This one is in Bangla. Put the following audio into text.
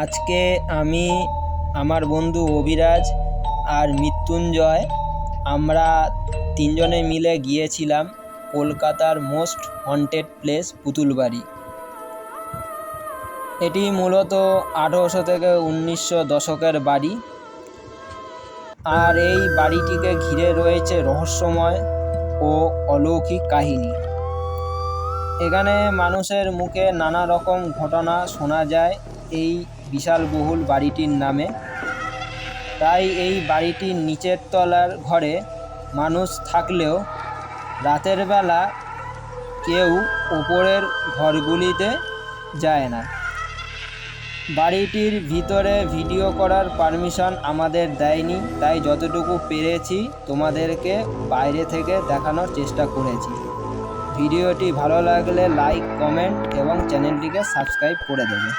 আজকে আমি আমার বন্ধু অভিরাজ আর মৃত্যুঞ্জয় আমরা তিনজনে মিলে গিয়েছিলাম কলকাতার মোস্ট হন্টেড প্লেস পুতুলবাড়ি। এটি মূলত 1800 থেকে 1900 দশকের বাড়ি, আর এই বাড়িটিকে ঘিরে রয়েছে রহস্যময় ও অলৌকিক কাহিনী। এখানে মানুষের মুখে নানা রকম ঘটনা শোনা যায় এই বিশালবহুল বাড়িটির নামে। তাই এই বাড়িটির নিচের তলার ঘরে মানুষ থাকলেও রাতের বেলা কেউ ওপরের ঘরগুলিতে যায় না। বাড়িটির ভিতরে ভিডিও করার পারমিশন আমাদের দেয়নি, তাই যতটুকু পেরেছি তোমাদেরকে বাইরে থেকে দেখানোর চেষ্টা করেছি। ভিডিওটি ভালো লাগলে লাইক, কমেন্ট এবং চ্যানেলটিকে সাবস্ক্রাইব করে দেবে।